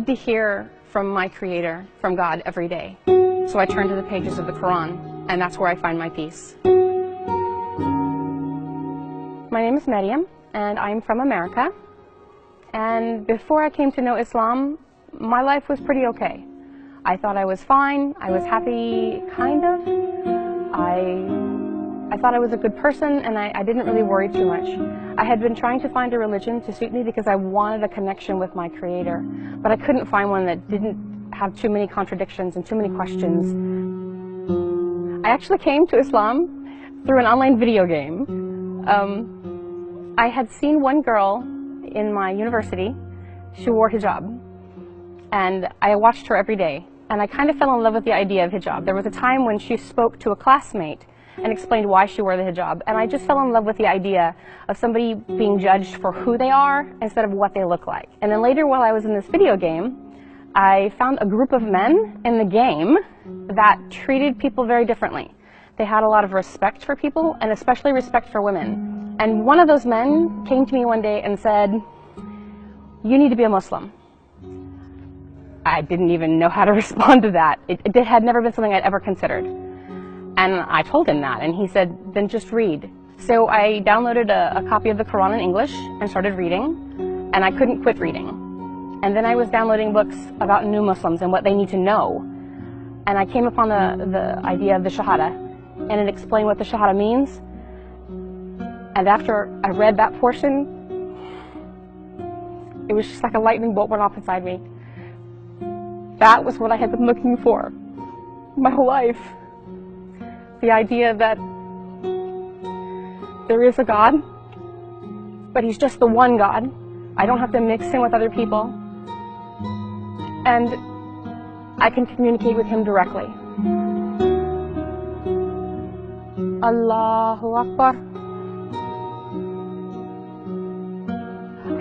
to hear from my Creator, from God, every day. So I turn to the pages of the Quran, and that's where I find my peace. My name is Maryam, and I'm from America. And before I came to know Islam, my life was pretty okay. I thought I was fine. I was happy, kind of. I thought I was a good person, and I didn't really worry too much. I had been trying to find a religion to suit me because I wanted a connection with my Creator, but I couldn't find one that didn't have too many contradictions and too many questions. I actually came to Islam through an online video game. I had seen one girl in my university. She wore hijab, and I watched her every day, and I kind of fell in love with the idea of hijab. There was a time when she spoke to a classmate and explained why she wore the hijab, and I just fell in love with the idea of somebody being judged for who they are instead of what they look like. And then later, while I was in this video game, I found a group of men in the game that treated people very differently. They had a lot of respect for people, and especially respect for women. And one of those men came to me one day and said, "You need to be a Muslim." I didn't even know how to respond to that. It had never been something I'd ever considered. And I told him that, and he said, "Then just read." So I downloaded a copy of the Quran in English and started reading, and I couldn't quit reading. And then I was downloading books about new Muslims and what they need to know. And I came upon the idea of the Shahada, and it explained what the Shahada means. And after I read that portion, it was just like a lightning bolt went off inside me. That was what I had been looking for my whole life. The idea that there is a God, but He's just the one God. I don't have to mix Him with other people. And I can communicate with Him directly. Allahu Akbar.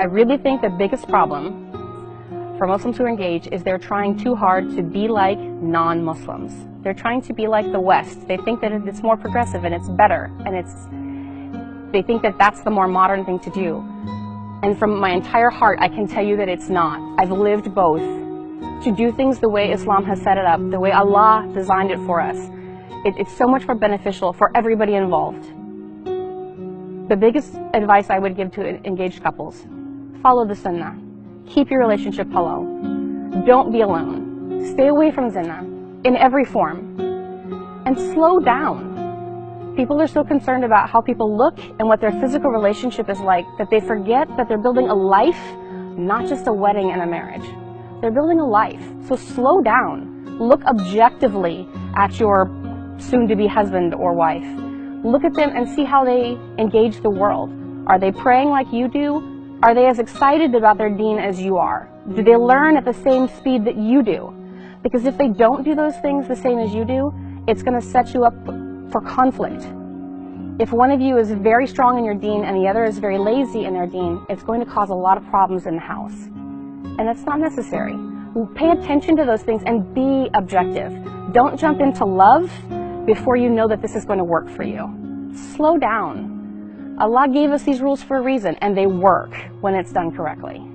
I really think the biggest problem for Muslims who are engaged is they're trying too hard to be like non-Muslims. They're trying to be like the West. They think that it's more progressive and it's better, and they think that that's the more modern thing to do. And from my entire heart, I can tell you that it's not. I've lived both. To do things the way Islam has set it up, the way Allah designed it for us, it's so much more beneficial for everybody involved. The biggest advice I would give to engaged couples: follow the Sunnah. Keep your relationship halal. Don't be alone. Stay away from zina in every form. And slow down. People are so concerned about how people look and what their physical relationship is like that they forget that they're building a life, not just a wedding and a marriage. They're building a life. So slow down. Look objectively at your soon-to-be husband or wife. Look at them and see how they engage the world. Are they praying like you do? Are they as excited about their deen as you are? Do they learn at the same speed that you do? Because if they don't do those things the same as you do, it's going to set you up for conflict. If one of you is very strong in your deen and the other is very lazy in their deen, it's going to cause a lot of problems in the house. And that's not necessary. Pay attention to those things and be objective. Don't jump into love before you know that this is going to work for you. Slow down. Allah gave us these rules for a reason, and they work when it's done correctly.